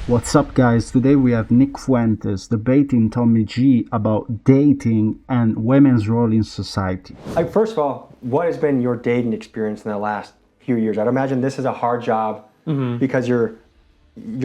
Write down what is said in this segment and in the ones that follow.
What's up, guys? Today we have Nick Fuentes debating TommyG about dating and women's role in society. Like, first of all, what has been your dating experience in the last few years? I'd imagine this is a hard job because your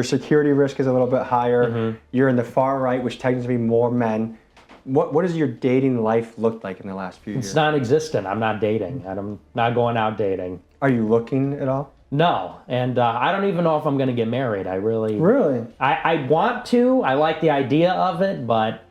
security risk is a little bit higher. You're in the far right, which tends to be more men. What does your dating life look like in the last few years? It's non-existent. I'm not dating. I'm not going out dating. Are you looking at all? No, and I don't even know if I'm going to get married. Really? I want to. I like the idea of it, but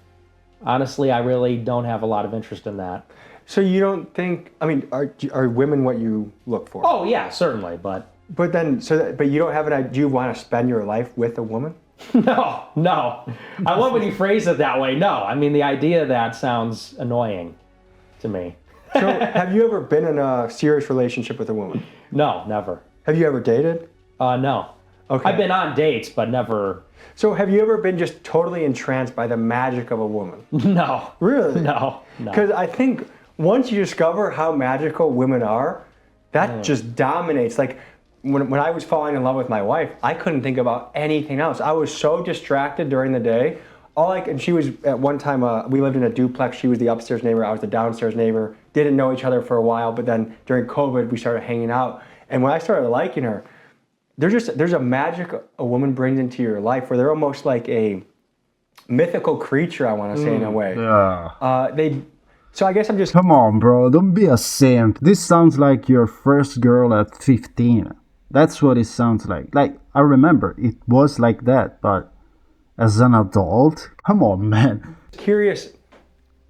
honestly, I really don't have a lot of interest in that. So you don't think? I mean, are women what you look for? Oh yeah, certainly, but but you don't have an idea. Do you want to spend your life with a woman? no. I love when you phrase it that way. No, I mean the idea of that sounds annoying to me. So have you ever been in a serious relationship with a woman? No, never. Have you ever dated? No. Okay. I've been on dates, but never. So have you ever been just totally entranced by the magic of a woman? No. Really? No. Because I think once you discover how magical women are, that just dominates. Like when I was falling in love with my wife, I couldn't think about anything else. I was so distracted during the day. And she was, at one time, we lived in a duplex. She was the upstairs neighbor, I was the downstairs neighbor. Didn't know each other for a while, but then during COVID, we started hanging out. And when I started liking her, there's a magic a woman brings into your life where they're almost like a mythical creature, I want to say, in a way. Yeah. So I guess I'm just... Come on, bro. Don't be a simp. This sounds like your first girl at 15. That's what it sounds like. Like, I remember it was like that, but as an adult? Come on, man. Curious,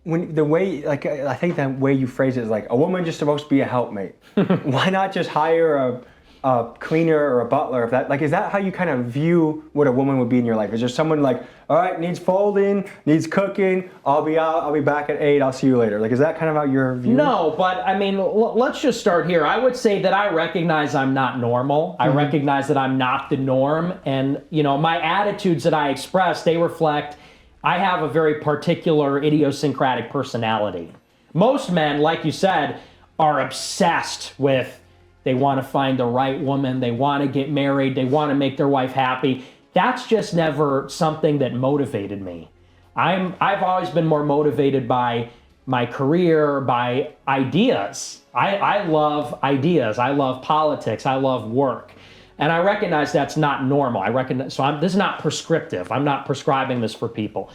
I think the way you phrase it is like, a woman just supposed to be a helpmate. Why not just hire a cleaner or a butler? Is that how you kind of view what a woman would be in your life? Is there someone like, all right, needs folding, needs cooking, I'll be back at 8, I'll see you later. Like, is that kind of how you're viewing? No, but I mean, let's just start here. I would say that I recognize I'm not normal. I recognize that I'm not the norm. And, my attitudes that I express, they reflect, I have a very particular idiosyncratic personality. Most men, like you said, are obsessed with, they want to find the right woman, they want to get married, they want to make their wife happy. That's just never something that motivated me. I've always been more motivated by my career, by ideas. I love ideas, I love politics, I love work. And I recognize that's not normal. This is not prescriptive. I'm not prescribing this for people.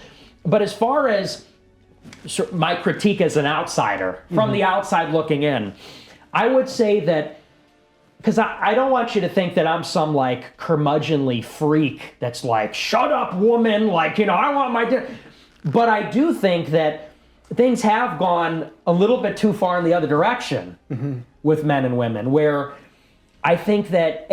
But as far as my critique as an outsider, from the outside looking in, I would say that, because I don't want you to think that I'm some like curmudgeonly freak that's like, shut up, woman, like, I want my... But I do think that things have gone a little bit too far in the other direction with men and women, where I think that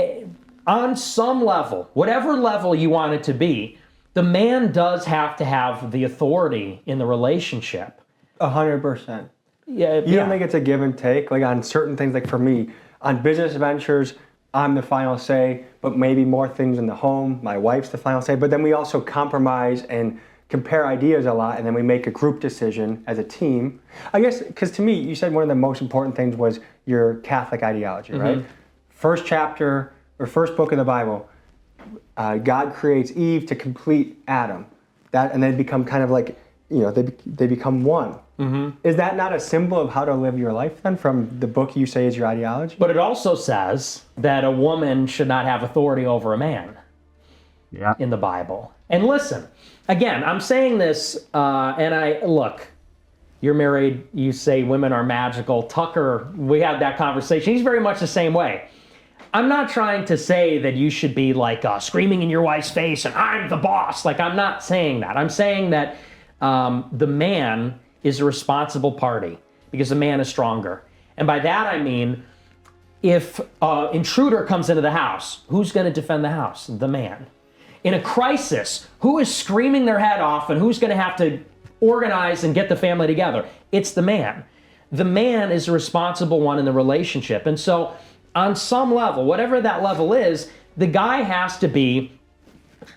on some level, whatever level you want it to be, the man does have to have the authority in the relationship. 100%. Yeah, You don't think it's a give and take? Like on certain things, like for me, on business ventures, I'm the final say, but maybe more things in the home, my wife's the final say. But then we also compromise and compare ideas a lot, and then we make a group decision as a team. I guess, because to me, you said one of the most important things was your Catholic ideology, right? First chapter, or first book of the Bible, God creates Eve to complete Adam. And they become kind of like, they become one. Is that not a symbol of how to live your life then, from the book you say is your ideology? But it also says that a woman should not have authority over a man in the Bible. And listen, again, I'm saying this, look, you're married, you say women are magical. Tucker, we had that conversation. He's very much the same way. I'm not trying to say that you should be like screaming in your wife's face and I'm the boss. Like, I'm not saying that. I'm saying that the man is a responsible party because the man is stronger. And by that I mean, if an intruder comes into the house, who's going to defend the house? The man. In a crisis, who is screaming their head off and who's going to have to organize and get the family together? It's the man. The man is the responsible one in the relationship. And so on some level, whatever that level is, the guy has to be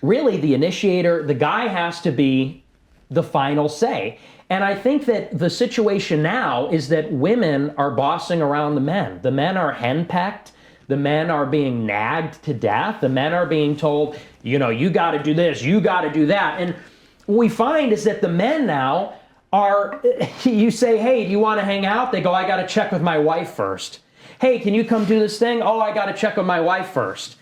really the initiator. The guy has to be the final say. And I think that the situation now is that women are bossing around the men. The men are henpecked. The men are being nagged to death. The men are being told, You got to do this, you got to do that. And what we find is that the men now are, you say, hey, do you want to hang out? They go, I got to check with my wife first. Hey, can you come do this thing? Oh, I got to check with my wife first.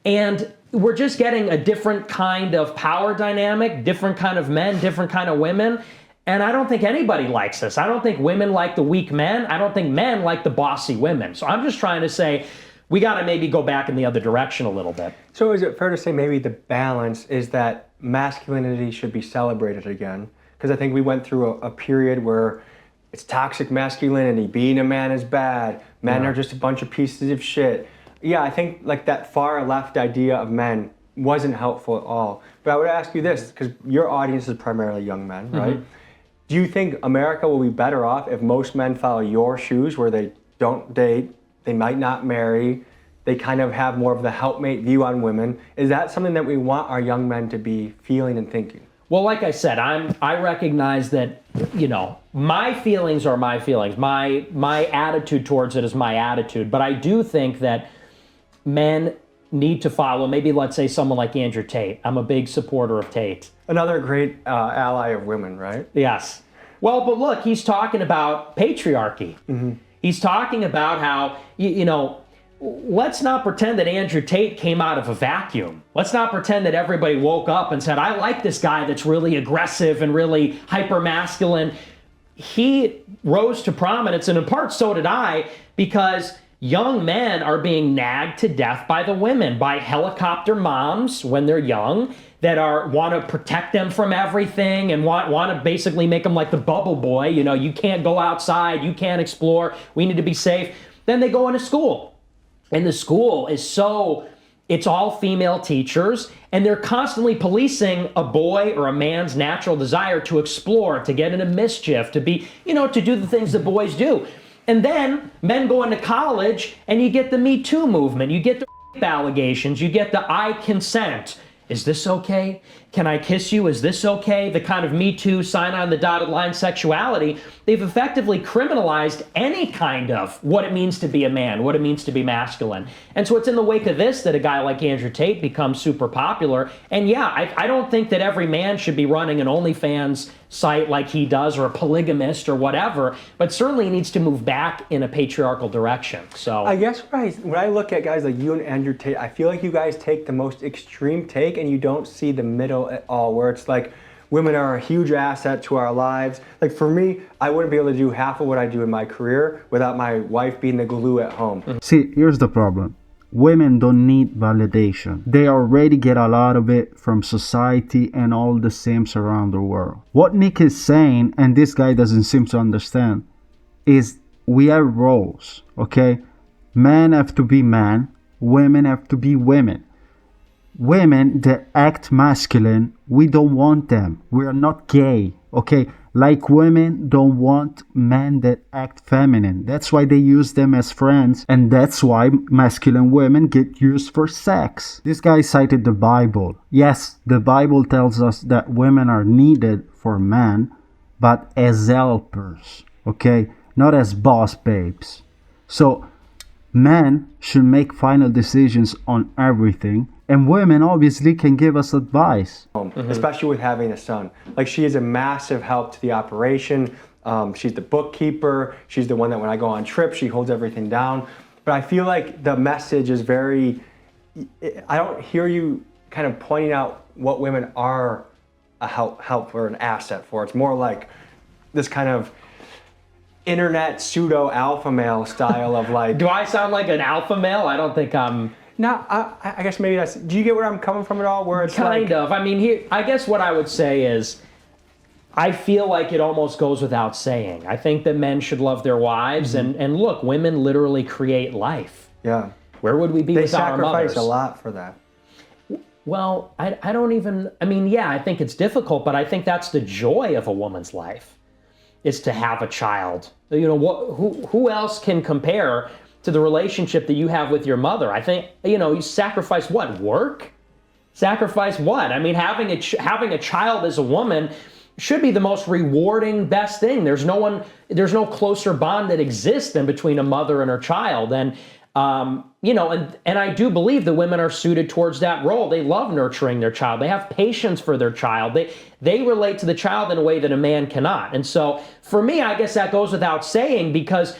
And we're just getting a different kind of power dynamic, different kind of men, different kind of women. And I don't think anybody likes this. I don't think women like the weak men. I don't think men like the bossy women. So I'm just trying to say we got to maybe go back in the other direction a little bit. So is it fair to say maybe the balance is that masculinity should be celebrated again? Because I think we went through a period where it's toxic masculinity. Being a man is bad. Men are just a bunch of pieces of shit. Yeah, I think like that far left idea of men wasn't helpful at all. But I would ask you this, because your audience is primarily young men, right? Do you think America will be better off if most men follow your shoes, where they don't date, they might not marry, they kind of have more of the helpmate view on women? Is that something that we want our young men to be feeling and thinking? Well, like I said, I recognize that, my feelings are my feelings. My attitude towards it is my attitude. But I do think that men need to follow, maybe let's say someone like Andrew Tate. I'm a big supporter of Tate. Another great ally of women, right? Yes. Well, but look, he's talking about patriarchy. He's talking about how, let's not pretend that Andrew Tate came out of a vacuum. Let's not pretend that everybody woke up and said, I like this guy that's really aggressive and really hyper-masculine. He rose to prominence, and in part so did I, because young men are being nagged to death by the women, by helicopter moms when they're young that want to protect them from everything and want to basically make them like the bubble boy. You can't go outside, you can't explore, we need to be safe. Then they go into school. And the school is it's all female teachers, and they're constantly policing a boy or a man's natural desire to explore, to get into mischief, to be, to do the things that boys do. And then men go into college and you get the Me Too movement, you get the rape allegations, you get the I consent. Is this okay? Can I kiss you? Is this okay? The kind of Me Too, sign on the dotted line sexuality. They've effectively criminalized any kind of what it means to be a man, what it means to be masculine. And so it's in the wake of this that a guy like Andrew Tate becomes super popular. And yeah, I don't think that every man should be running an OnlyFans site like he does, or a polygamist or whatever, but certainly he needs to move back in a patriarchal direction. So I guess when I look at guys like you and Andrew Tate, I feel like you guys take the most extreme take and you don't see the middle at all, where it's like women are a huge asset to our lives. Like for me, I wouldn't be able to do half of what I do in my career without my wife being the glue at home. See, here's the problem. Women don't need validation. They already get a lot of it from society and all the simps around the world. What Nick is saying, and this guy doesn't seem to understand, is we have roles, okay? Men have to be men, women have to be women. Women that act masculine, we don't want them. We are not gay, okay? Like women don't want men that act feminine. That's why they use them as friends, and that's why masculine women get used for sex. This guy cited the Bible. Yes, the Bible tells us that women are needed for men, but as helpers, okay? Not as boss babes. So men should make final decisions on everything, and women obviously can give us advice. Especially with having a son. Like, she is a massive help to the operation. She's the bookkeeper. She's the one that when I go on trips, she holds everything down. But I feel like the message is very, I don't hear you kind of pointing out what women are a help or an asset for. It's more like this kind of internet pseudo alpha male style of like. Do I sound like an alpha male? I don't think I'm. No, I guess maybe that's. Do you get where I'm coming from at all? Where it's kind of. I mean, here. I guess what I would say is, I feel like it almost goes without saying. I think that men should love their wives, and look, women literally create life. Yeah. Where would we be without our mothers? They sacrifice a lot for that. Well, I don't even. I mean, yeah, I think it's difficult, but I think that's the joy of a woman's life, is to have a child. You know, who else can compare to the relationship that you have with your mother? I think, you sacrifice what? Work? Sacrifice what? I mean, having a child as a woman should be the most rewarding, best thing. There's no closer bond that exists than between a mother and her child. And and I do believe that women are suited towards that role. They love nurturing their child. They have patience for their child. They relate to the child in a way that a man cannot. And so for me, I guess that goes without saying, because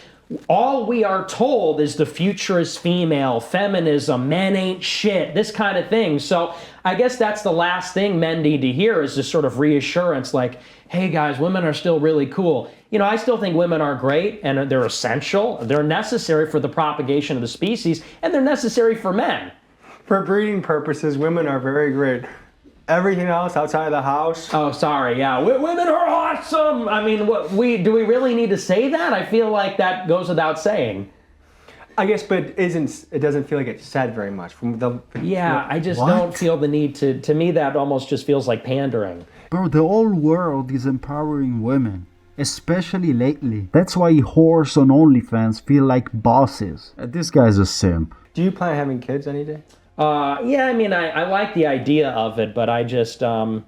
all we are told is the future is female, feminism, men ain't shit, this kind of thing. So I guess that's the last thing men need to hear, is this sort of reassurance like, hey guys, women are still really cool. I still think women are great, and they're essential. They're necessary for the propagation of the species, and they're necessary for men. For breeding purposes, women are very great. Everything else outside of the house. Oh, sorry. Yeah, women are awesome. I mean, do we really need to say that? I feel like that goes without saying. I guess, but it doesn't feel like it's said very much. I just don't feel the need to. To me, that almost just feels like pandering. Bro, the whole world is empowering women, especially lately. That's why whores on OnlyFans feel like bosses. This guy's a simp. Do you plan on having kids any day? Yeah, I mean, I like the idea of it, but I just, to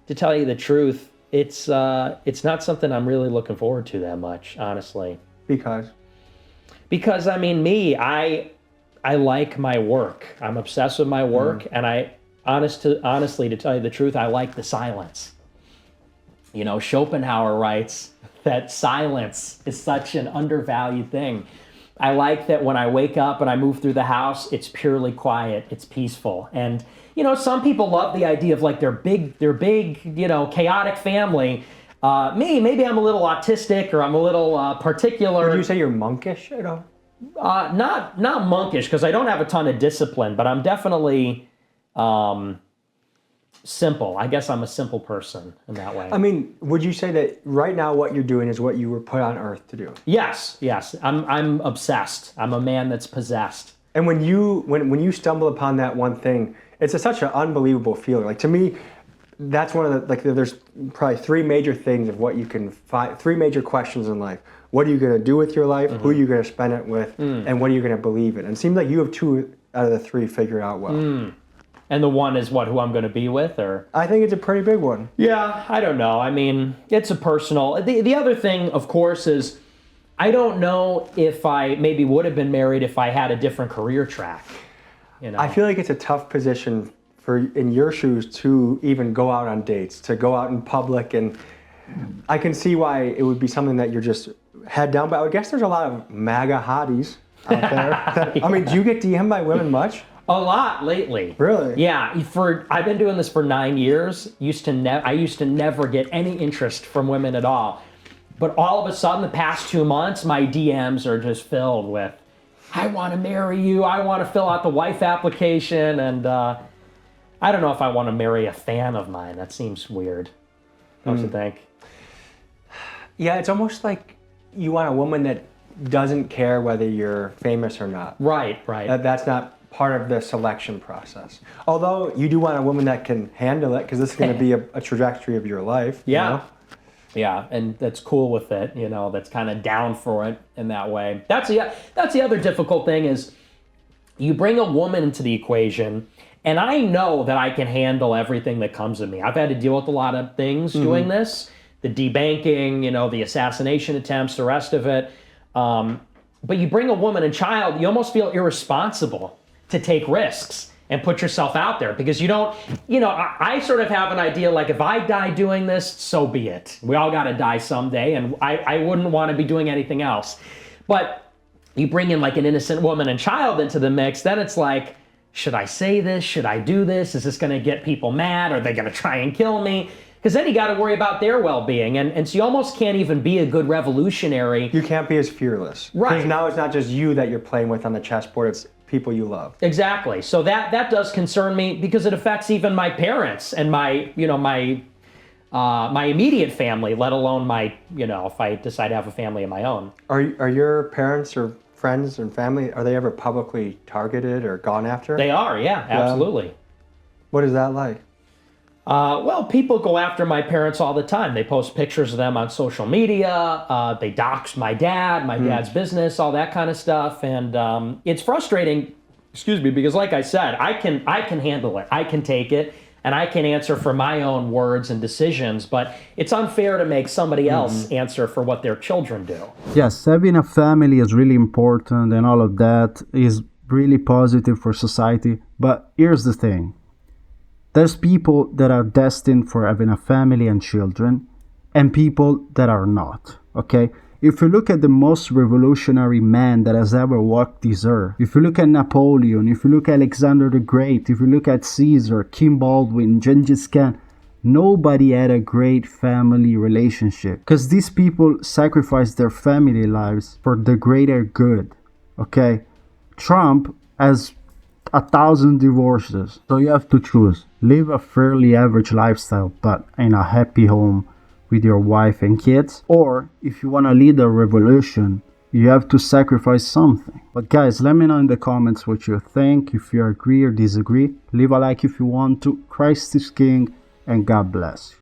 tell you the truth, it's not something I'm really looking forward to that much, honestly. Because I mean, I like my work. I'm obsessed with my work, and honestly, to tell you the truth, I like the silence. Schopenhauer writes that silence is such an undervalued thing. I like that when I wake up and I move through the house, it's purely quiet, it's peaceful. And, some people love the idea of like their big, chaotic family. Maybe I'm a little autistic, or I'm a little particular. Would you say you're monkish at all? Not monkish, because I don't have a ton of discipline, but I'm definitely simple. I guess I'm a simple person in that way. I mean, would you say that right now what you're doing is what you were put on earth to do? Yes. I'm obsessed. I'm a man that's possessed. And when you stumble upon that one thing, it's such an unbelievable feeling. Like, to me, that's one of the, there's probably three major things of what you can find, three major questions in life. What are you going to do with your life? Mm-hmm. Who are you going to spend it with? And what are you going to believe in? And it seems like you have two out of the three figured out well. And the one is who I'm going to be with, or? I think it's a pretty big one. Yeah, I don't know. I mean, it's a personal. The other thing, of course, is I don't know if I maybe would have been married if I had a different career track. I feel like it's a tough position in your shoes to even go out on dates, to go out in public, and I can see why it would be something that you're just head down. But I guess there's a lot of MAGA hotties out there. I mean, do you get DM'd by women much? A lot lately. Really? Yeah. I've been doing this for 9 years. I used to never get any interest from women at all. But all of a sudden, the past 2 months, my DMs are just filled with, I want to marry you. I want to fill out the wife application. And I don't know if I want to marry a fan of mine. That seems weird. Don't you think? Yeah, it's almost like you want a woman that doesn't care whether you're famous or not. Right. That's not part of the selection process. Although you do want a woman that can handle it, because this is going to be a trajectory of your life. Yeah. Yeah, and that's cool with it, that's kind of down for it in that way. That's the other difficult thing, is you bring a woman into the equation, and I know that I can handle everything that comes at me. I've had to deal with a lot of things doing this, the debanking, the assassination attempts, the rest of it. But you bring a woman and child, you almost feel irresponsible to take risks and put yourself out there, because you don't, I sort of have an idea, like, if I die doing this, so be it. We all got to die someday, and I wouldn't want to be doing anything else. But you bring in like an innocent woman and child into the mix, then it's like, should I say this? Should I do this? Is this going to get people mad? Are they going to try and kill me? Because then you got to worry about their well-being. And so you almost can't even be a good revolutionary. You can't be as fearless. Right. Because now it's not just you that you're playing with on the chessboard, it's people you love. Exactly. So that does concern me, because it affects even my parents and my immediate family, let alone if I decide to have a family of my own. Are your parents or friends and family, are they ever publicly targeted or gone after? They are, yeah, absolutely. What is that like? Well, people go after my parents all the time. They post pictures of them on social media. They dox my dad's business, all that kind of stuff. And it's frustrating, because like I said, I can handle it. I can take it, and I can answer for my own words and decisions. But it's unfair to make somebody else answer for what their children do. Yes, having a family is really important, and all of that is really positive for society. But here's the thing. There's people that are destined for having a family and children, and people that are not, okay? If you look at the most revolutionary man that has ever walked this earth, if you look at Napoleon, if you look at Alexander the Great, if you look at Caesar, King Baldwin, Genghis Khan, nobody had a great family relationship, because these people sacrificed their family lives for the greater good, okay? Trump has 1,000 divorces, so you have to choose. Live a fairly average lifestyle, but in a happy home with your wife and kids, or if you want to lead a revolution, you have to sacrifice something. But guys, let me know in the comments what you think, if you agree or disagree. Leave a like if you want to. Christ is King, and God bless.